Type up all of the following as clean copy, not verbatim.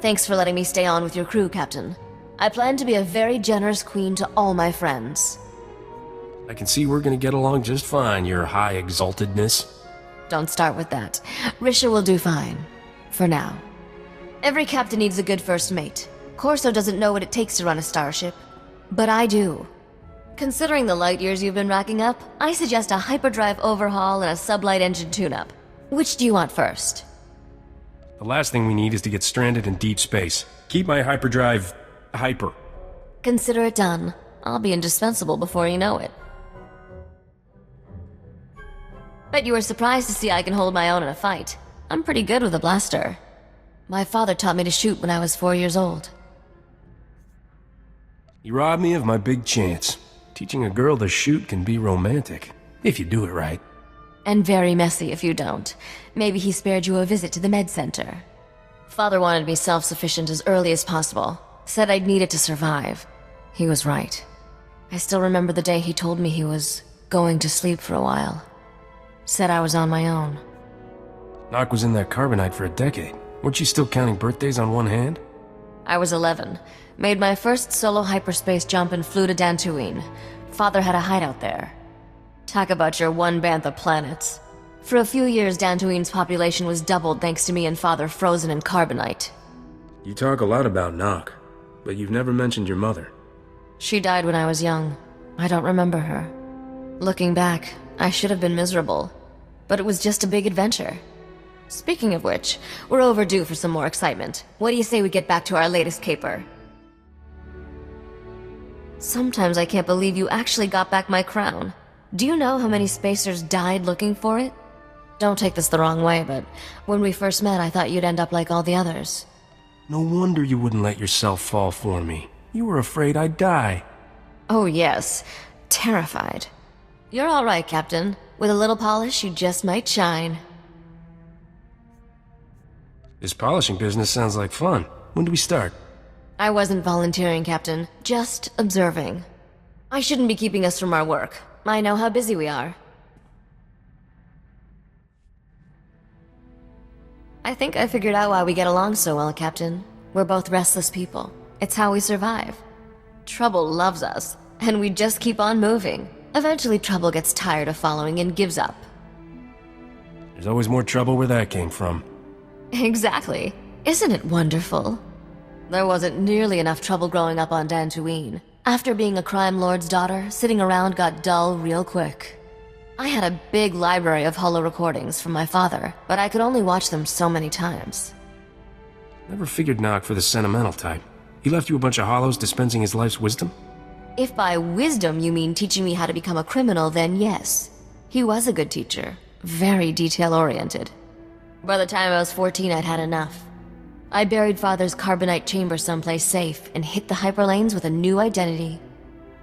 Thanks for letting me stay on with your crew, Captain. I plan to be a very generous queen to all my friends. I can see we're gonna get along just fine, your high exaltedness. Don't start with that. Risha will do fine. For now. Every captain needs a good first mate. Corso doesn't know what it takes to run a starship. But I do. Considering the light years you've been racking up, I suggest a hyperdrive overhaul and a sublight engine tune-up. Which do you want first? The last thing we need is to get stranded in deep space. Keep my hyperdrive hyper. Consider it done. I'll be indispensable before you know it. Bet you were surprised to see I can hold my own in a fight. I'm pretty good with a blaster. My father taught me to shoot when I was 4 years old. You robbed me of my big chance. Teaching a girl to shoot can be romantic, if you do it right. And very messy if you don't. Maybe he spared you a visit to the med center. Father wanted me self-sufficient as early as possible. Said I'd need it to survive. He was right. I still remember the day he told me he was going to sleep for a while. Said I was on my own. Nock was in that carbonite for a decade. Weren't you still counting birthdays on one hand? I was 11. Made my first solo hyperspace jump and flew to Dantooine. Father had a hideout there. Talk about your one bantha planets. For a few years, Dantooine's population was doubled thanks to me and Father frozen in carbonite. You talk a lot about Nock, but you've never mentioned your mother. She died when I was young. I don't remember her. Looking back, I should have been miserable. But it was just a big adventure. Speaking of which, we're overdue for some more excitement. What do you say we get back to our latest caper? Sometimes I can't believe you actually got back my crown. Do you know how many spacers died looking for it? Don't take this the wrong way, but when we first met, I thought you'd end up like all the others. No wonder you wouldn't let yourself fall for me. You were afraid I'd die. Oh yes, terrified. You're all right, Captain. With a little polish, you just might shine. This polishing business sounds like fun. When do we start? I wasn't volunteering, Captain. Just observing. I shouldn't be keeping us from our work. I know how busy we are. I think I figured out why we get along so well, Captain. We're both restless people. It's how we survive. Trouble loves us, and we just keep on moving. Eventually, Trouble gets tired of following and gives up. There's always more trouble where that came from. Exactly. Isn't it wonderful? There wasn't nearly enough trouble growing up on Dantooine. After being a crime lord's daughter, sitting around got dull real quick. I had a big library of holo recordings from my father, but I could only watch them so many times. Never figured Nock for the sentimental type. He left you a bunch of hollows dispensing his life's wisdom? If by wisdom you mean teaching me how to become a criminal, then yes. He was a good teacher. Very detail-oriented. By the time I was 14, I'd had enough. I buried Father's carbonite chamber someplace safe and hit the hyperlanes with a new identity.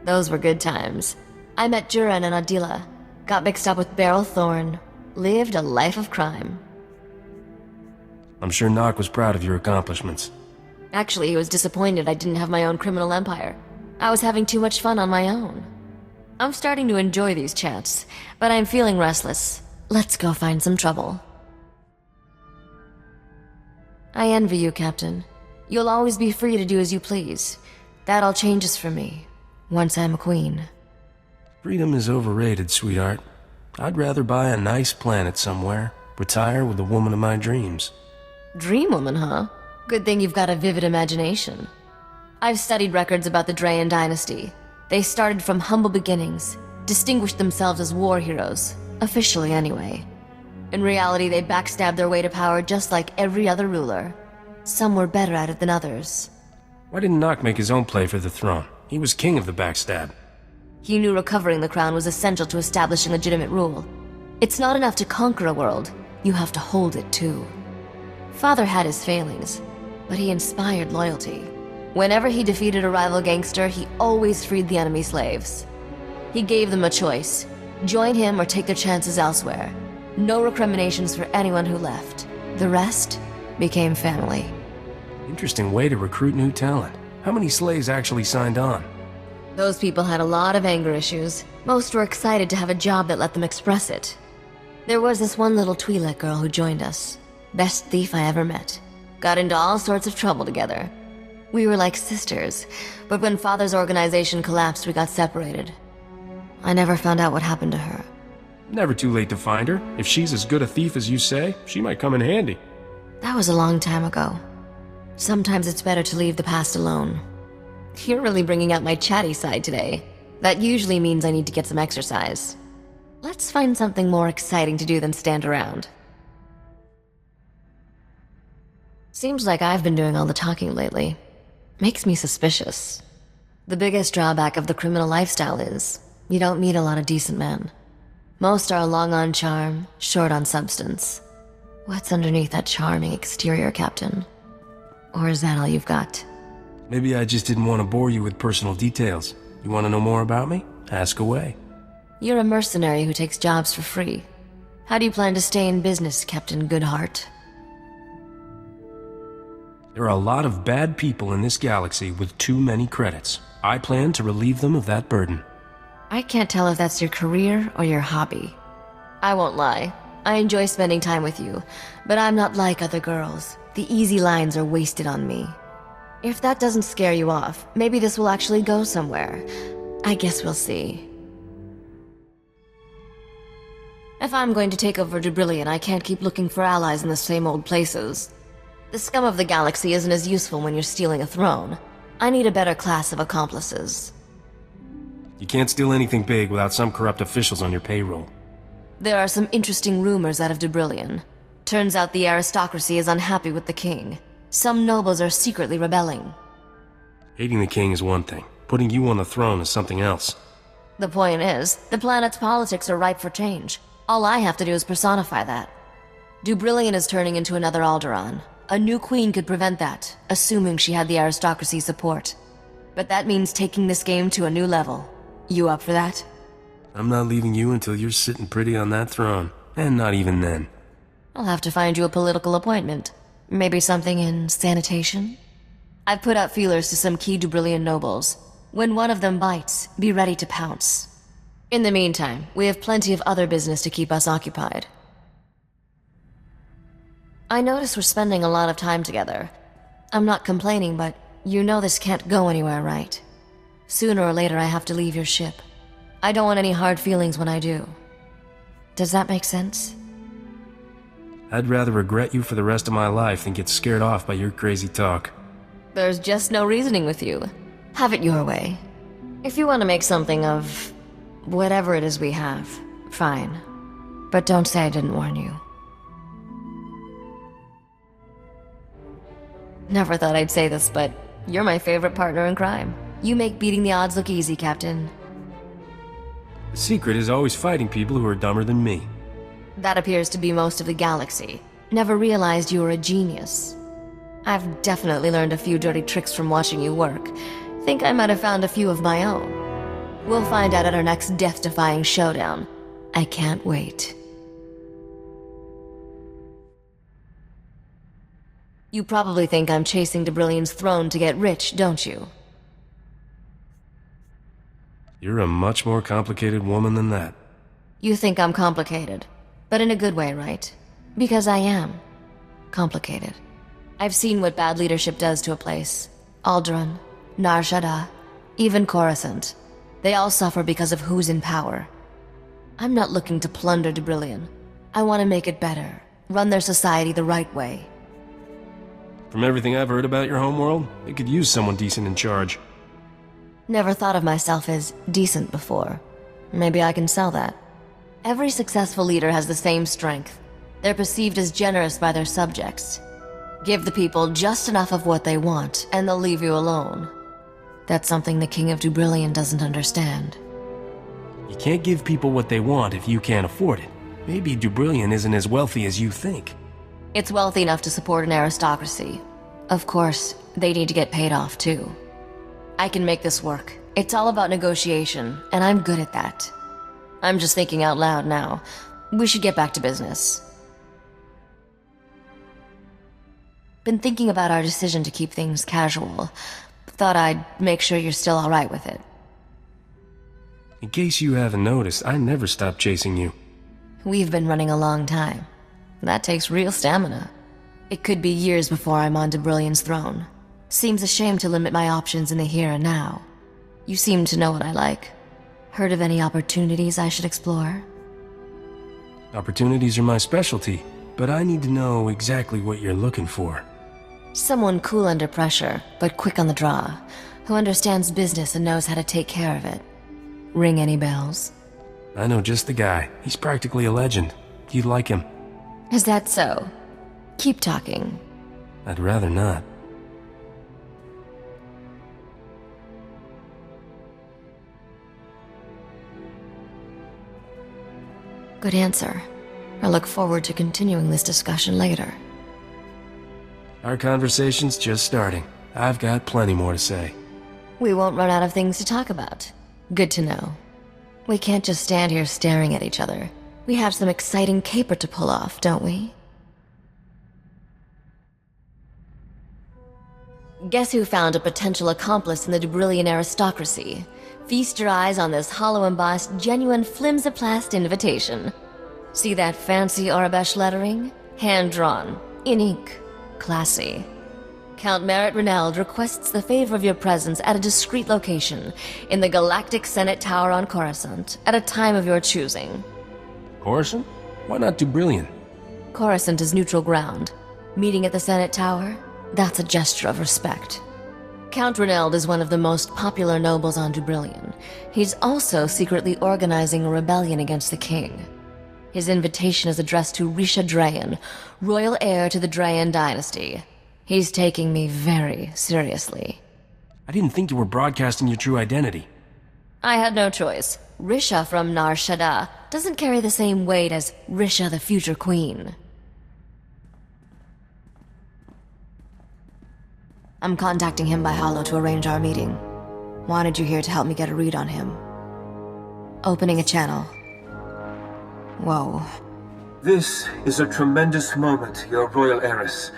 Those were good times. I met Duran and Adila, got mixed up with Beryl Thorne, lived a life of crime. I'm sure Nock was proud of your accomplishments. Actually, he was disappointed I didn't have my own criminal empire. I was having too much fun on my own. I'm starting to enjoy these chats, but I'm feeling restless. Let's go find some trouble. I envy you, Captain. You'll always be free to do as you please. That all changes for me, once I'm a queen. Freedom is overrated, sweetheart. I'd rather buy a nice planet somewhere, retire with the woman of my dreams. Dream woman, huh? Good thing you've got a vivid imagination. I've studied records about the Drayen dynasty. They started from humble beginnings, distinguished themselves as war heroes, officially anyway. In reality, they backstabbed their way to power just like every other ruler. Some were better at it than others. Why didn't Nock make his own play for the throne? He was king of the backstab. He knew recovering the crown was essential to establishing legitimate rule. It's not enough to conquer a world, you have to hold it too. Father had his failings, but he inspired loyalty. Whenever he defeated a rival gangster, he always freed the enemy slaves. He gave them a choice: join him or take their chances elsewhere. No recriminations for anyone who left. The rest became family. Interesting way to recruit new talent. How many slaves actually signed on? Those people had a lot of anger issues. Most were excited to have a job that let them express it. There was this one little Twi'lek girl who joined us. Best thief I ever met. got into all sorts of trouble together. We were like sisters, but when Father's organization collapsed, we got separated. I never found out what happened to her. Never too late to find her. If she's as good a thief as you say, she might come in handy. That was a long time ago. Sometimes it's better to leave the past alone. You're really bringing out my chatty side today. That usually means I need to get some exercise. Let's find something more exciting to do than stand around. Seems like I've been doing all the talking lately. Makes me suspicious. The biggest drawback of the criminal lifestyle is you don't meet a lot of decent men. Most are long on charm, short on substance. What's underneath that charming exterior, Captain? Or is that all you've got? Maybe I just didn't want to bore you with personal details. You want to know more about me? Ask away. You're a mercenary who takes jobs for free. How do you plan to stay in business, Captain Goodheart? There are a lot of bad people in this galaxy with too many credits. I plan to relieve them of that burden. I can't tell if that's your career or your hobby. I won't lie. I enjoy spending time with you, but I'm not like other girls. The easy lines are wasted on me. If that doesn't scare you off, maybe this will actually go somewhere. I guess we'll see. If I'm going to take over Dubrillion, I can't keep looking for allies in the same old places. The scum of the galaxy isn't as useful when you're stealing a throne. I need a better class of accomplices. You can't steal anything big without some corrupt officials on your payroll. There are some interesting rumors out of Dubrillion. Turns out the aristocracy is unhappy with the king. Some nobles are secretly rebelling. Hating the king is one thing. Putting you on the throne is something else. The point is, the planet's politics are ripe for change. All I have to do is personify that. Dubrillion is turning into another Alderaan. A new queen could prevent that, assuming she had the aristocracy's support. But that means taking this game to a new level. You up for that? I'm not leaving you until you're sitting pretty on that throne. And not even then. I'll have to find you a political appointment. Maybe something in sanitation? I've put out feelers to some key Dubrillion nobles. When one of them bites, be ready to pounce. In the meantime, we have plenty of other business to keep us occupied. I notice we're spending a lot of time together. I'm not complaining, but you know this can't go anywhere, right? Sooner or later I have to leave your ship. I don't want any hard feelings when I do. Does that make sense? I'd rather regret you for the rest of my life than get scared off by your crazy talk. There's just no reasoning with you. Have it your way. If you want to make something of whatever it is we have, fine. But don't say I didn't warn you. Never thought I'd say this, but you're my favorite partner in crime. You make beating the odds look easy, Captain. The secret is always fighting people who are dumber than me. That appears to be most of the galaxy. Never realized you were a genius. I've definitely learned a few dirty tricks from watching you work. Think I might have found a few of my own. We'll find out at our next death-defying showdown. I can't wait. You probably think I'm chasing Dubrillion's throne to get rich, don't you? You're a much more complicated woman than that. You think I'm complicated, but in a good way, right? Because I am complicated. I've seen what bad leadership does to a place. Alderaan, Nar Shaddaa, even Coruscant. They all suffer because of who's in power. I'm not looking to plunder Dubrillion. I want to make it better, run their society the right way. From everything I've heard about your homeworld, they could use someone decent in charge. Never thought of myself as decent before. Maybe I can sell that. Every successful leader has the same strength. They're perceived as generous by their subjects. Give the people just enough of what they want, and they'll leave you alone. That's something the King of Dubrillion doesn't understand. You can't give people what they want if you can't afford it. Maybe Dubrillion isn't as wealthy as you think. It's wealthy enough to support an aristocracy. Of course, they need to get paid off too. I can make this work. It's all about negotiation, and I'm good at that. I'm just thinking out loud now. We should get back to business. Been thinking about our decision to keep things casual. Thought I'd make sure you're still alright with it. In case you haven't noticed, I never stopped chasing you. We've been running a long time. That takes real stamina. It could be years before I'm on Dubrillion's throne. Seems a shame to limit my options in the here and now. You seem to know what I like. Heard of any opportunities I should explore? Opportunities are my specialty, but I need to know exactly what you're looking for. Someone cool under pressure, but quick on the draw, who understands business and knows how to take care of it. Ring any bells? I know just the guy. He's practically a legend. You'd like him. Is that so? Keep talking. I'd rather not. Good answer. I look forward to continuing this discussion later. Our conversation's just starting. I've got plenty more to say. We won't run out of things to talk about. Good to know. We can't just stand here staring at each other. We have some exciting caper to pull off, don't we? Guess who found a potential accomplice in the Dubrillion aristocracy? Feast your eyes on this hollow-embossed, genuine flimsoplast invitation. See that fancy Arabesh lettering? Hand-drawn, in ink. Classy. Count Merritt Reneld requests the favor of your presence at a discreet location in the Galactic Senate Tower on Coruscant at a time of your choosing. Coruscant? Why not Dubrillion? Coruscant is neutral ground. Meeting at the Senate Tower? That's a gesture of respect. Count Reneld is one of the most popular nobles on Dubrillion. He's also secretly organizing a rebellion against the king. His invitation is addressed to Risha Drayen, royal heir to the Drayen dynasty. He's taking me very seriously. I didn't think you were broadcasting your true identity. I had no choice. Risha from Nar Shaddaa doesn't carry the same weight as Risha the future queen. I'm contacting him by holo to arrange our meeting. Wanted you here to help me get a read on him. Opening a channel. Whoa. This is a tremendous moment, your royal heiress.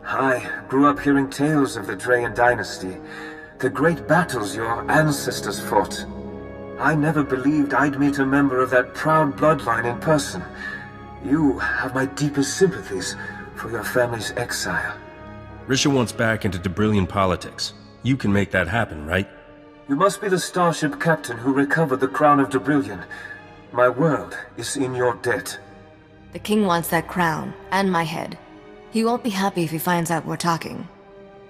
I grew up hearing tales of the Drayen dynasty, the great battles your ancestors fought. I never believed I'd meet a member of that proud bloodline in person. You have my deepest sympathies for your family's exile. Risha wants back into Dubrillion politics. You can make that happen, right? You must be the starship captain who recovered the crown of Dubrillion. My world is in your debt. The king wants that crown, and my head. He won't be happy if he finds out we're talking.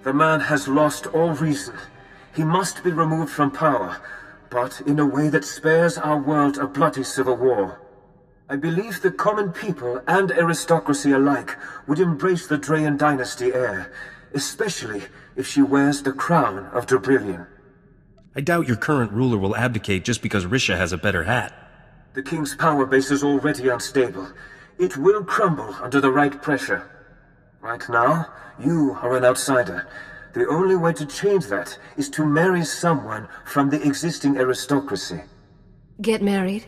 The man has lost all reason. He must be removed from power, but in a way that spares our world a bloody civil war. I believe the common people and aristocracy alike would embrace the Drayen dynasty heir, especially if she wears the crown of Dubrillion. I doubt your current ruler will abdicate just because Risha has a better hat. The king's power base is already unstable. It will crumble under the right pressure. Right now, you are an outsider. The only way to change that is to marry someone from the existing aristocracy. Get married?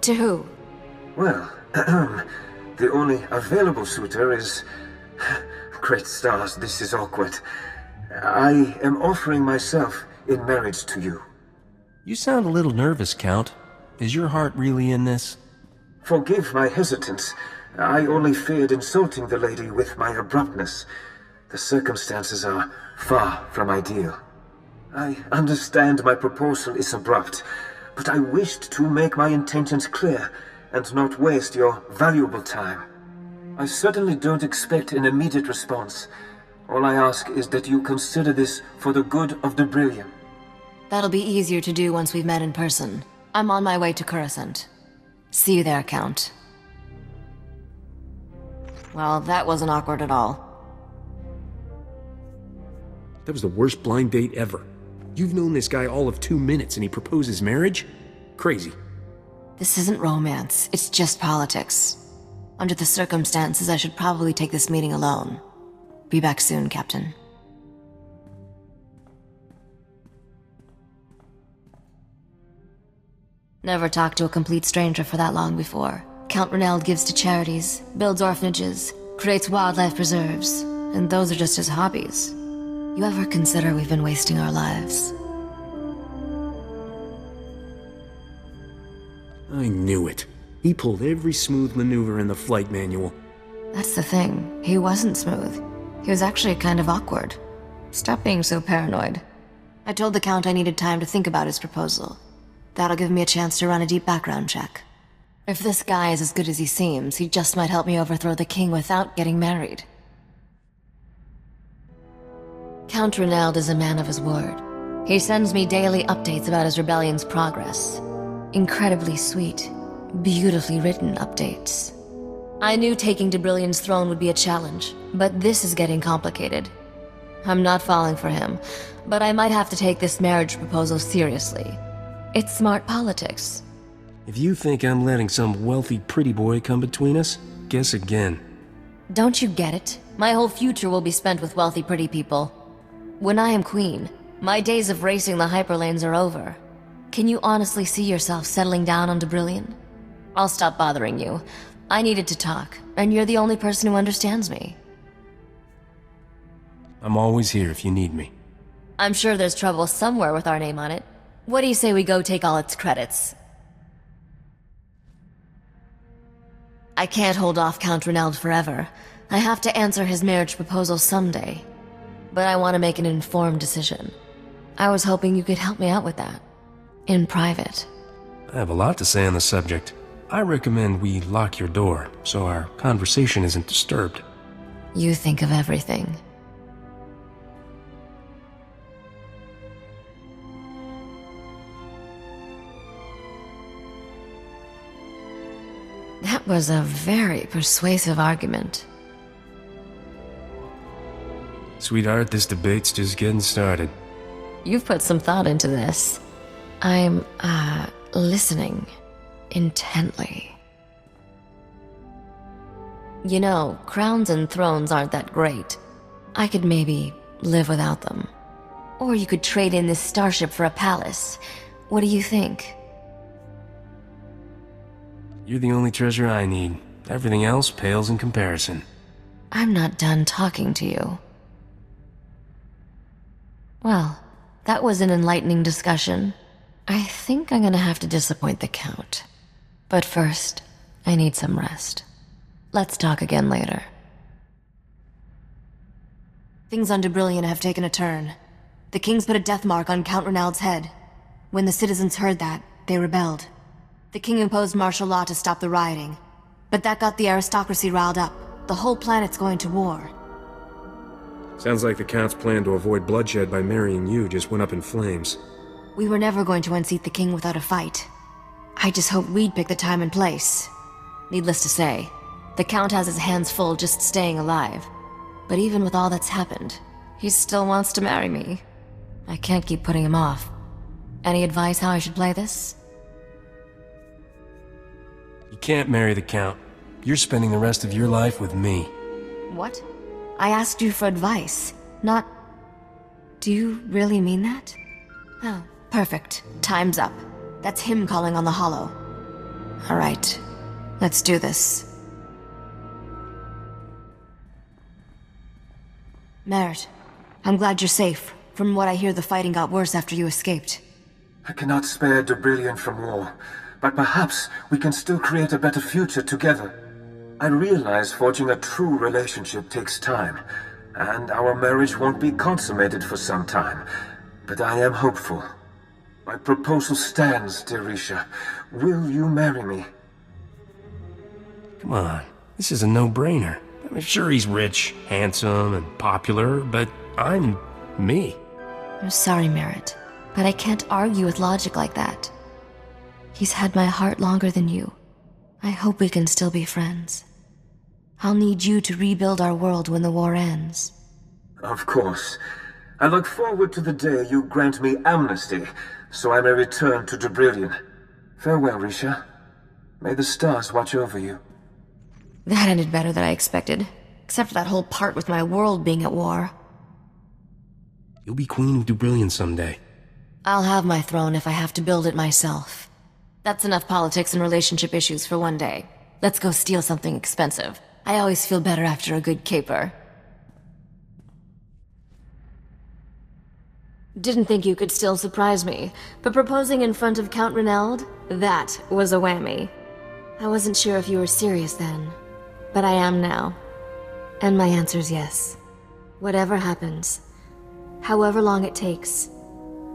To who? Well, the only available suitor is... Great stars, this is awkward. I am offering myself in marriage to you. You sound a little nervous, Count. Is your heart really in this? Forgive my hesitance. I only feared insulting the lady with my abruptness. The circumstances are far from ideal. I understand my proposal is abrupt, but I wished to make my intentions clear and not waste your valuable time. I certainly don't expect an immediate response. All I ask is that you consider this for the good of Dubrillion. That'll be easier to do once we've met in person. I'm on my way to Coruscant. See you there, Count. Well, that wasn't awkward at all. That was the worst blind date ever. You've known this guy all of 2 minutes and he proposes marriage? Crazy. This isn't romance, it's just politics. Under the circumstances, I should probably take this meeting alone. Be back soon, Captain. Never talked to a complete stranger for that long before. Count Reneld gives to charities, builds orphanages, creates wildlife preserves, and those are just his hobbies. You ever consider we've been wasting our lives? I knew it. He pulled every smooth maneuver in the flight manual. That's the thing. He wasn't smooth. He was actually kind of awkward. Stop being so paranoid. I told the Count I needed time to think about his proposal. That'll give me a chance to run a deep background check. If this guy is as good as he seems, he just might help me overthrow the king without getting married. Count Renald is a man of his word. He sends me daily updates about his rebellion's progress. Incredibly sweet, beautifully written updates. I knew taking Dubrillion's throne would be a challenge, but this is getting complicated. I'm not falling for him, but I might have to take this marriage proposal seriously. It's smart politics. If you think I'm letting some wealthy pretty boy come between us, guess again. Don't you get it? My whole future will be spent with wealthy pretty people. When I am queen, my days of racing the hyperlanes are over. Can you honestly see yourself settling down on Dubrillion? I'll stop bothering you. I needed to talk, and you're the only person who understands me. I'm always here if you need me. I'm sure there's trouble somewhere with our name on it. What do you say we go take all its credits? I can't hold off Count Renald forever. I have to answer his marriage proposal someday. But I want to make an informed decision. I was hoping you could help me out with that. In private. I have a lot to say on the subject. I recommend we lock your door, so our conversation isn't disturbed. You think of everything. That was a very persuasive argument. Sweetheart, this debate's just getting started. You've put some thought into this. I'm, listening intently. You know, crowns and thrones aren't that great. I could maybe live without them. Or you could trade in this starship for a palace. What do you think? You're the only treasure I need. Everything else pales in comparison. I'm not done talking to you. Well, that was an enlightening discussion. I think I'm gonna have to disappoint the Count. But first, I need some rest. Let's talk again later. Things on Dubrillion have taken a turn. The King's put a death mark on Count Renald's head. When the citizens heard that, they rebelled. The King imposed martial law to stop the rioting. But that got the aristocracy riled up. The whole planet's going to war. Sounds like the Count's plan to avoid bloodshed by marrying you just went up in flames. We were never going to unseat the King without a fight. I just hoped we'd pick the time and place. Needless to say, the Count has his hands full just staying alive. But even with all that's happened, he still wants to marry me. I can't keep putting him off. Any advice how I should play this? You can't marry the Count. You're spending the rest of your life with me. What? I asked you for advice, not... Do you really mean that? Oh, perfect. Time's up. That's him calling on the Hollow. Alright, let's do this. Merritt, I'm glad you're safe. From what I hear, the fighting got worse after you escaped. I cannot spare Dubrillion from war, but perhaps we can still create a better future together. I realize forging a true relationship takes time, and our marriage won't be consummated for some time, but I am hopeful. My proposal stands, dear Risha. Will you marry me? Come on, this is a no-brainer. I mean, sure, he's rich, handsome, and popular, but I'm me. I'm sorry, Merritt, but I can't argue with logic like that. He's had my heart longer than you. I hope we can still be friends. I'll need you to rebuild our world when the war ends. Of course. I look forward to the day you grant me amnesty, so I may return to Dubrillion. Farewell, Risha. May the stars watch over you. That ended better than I expected, except for that whole part with my world being at war. You'll be queen of Dubrillion someday. I'll have my throne if I have to build it myself. That's enough politics and relationship issues for one day. Let's go steal something expensive. I always feel better after a good caper. Didn't think you could still surprise me, but proposing in front of Count Renald? That was a whammy. I wasn't sure if you were serious then, but I am now. And my answer's yes. Whatever happens, however long it takes,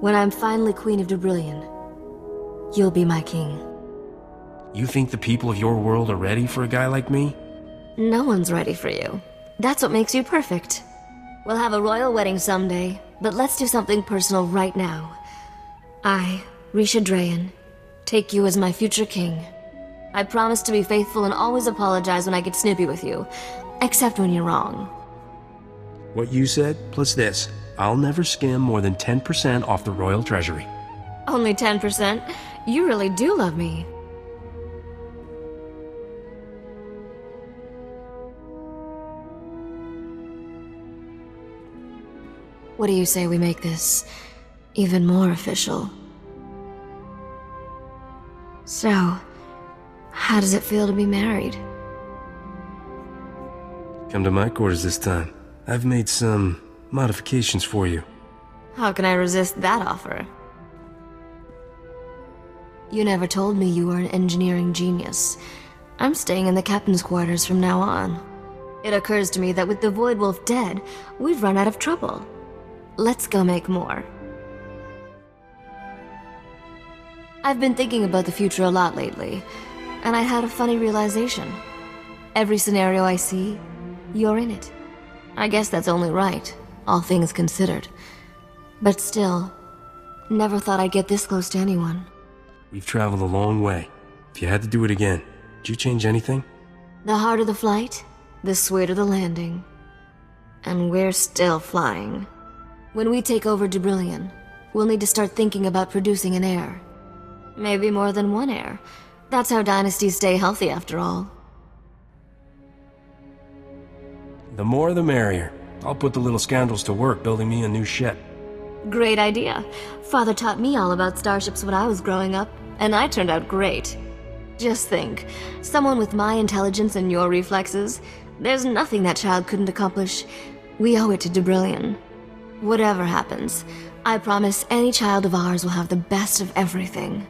when I'm finally Queen of Dubrillion, you'll be my king. You think the people of your world are ready for a guy like me? No one's ready for you. That's what makes you perfect. We'll have a royal wedding someday, but let's do something personal right now. I, Risha Drayen, take you as my future king. I promise to be faithful and always apologize when I get snippy with you, except when you're wrong. What you said, plus this. I'll never skim more than 10% off the royal treasury. Only 10%? You really do love me. What do you say we make this even more official? So, how does it feel to be married? Come to my quarters this time. I've made some modifications for you. How can I resist that offer? You never told me you were an engineering genius. I'm staying in the captain's quarters from now on. It occurs to me that with the Void Wolf dead, we've run out of trouble. Let's go make more. I've been thinking about the future a lot lately, and I had a funny realization. Every scenario I see, you're in it. I guess that's only right, all things considered. But still, never thought I'd get this close to anyone. We've traveled a long way. If you had to do it again, would you change anything? The harder the flight, the sweeter the landing. And we're still flying. When we take over Dubrillion, we'll need to start thinking about producing an heir. Maybe more than one heir. That's how dynasties stay healthy, after all. The more the merrier. I'll put the little scoundrels to work building me a new ship. Great idea. Father taught me all about starships when I was growing up, and I turned out great. Just think, someone with my intelligence and your reflexes, there's nothing that child couldn't accomplish. We owe it to Dubrillion. Whatever happens, I promise any child of ours will have the best of everything.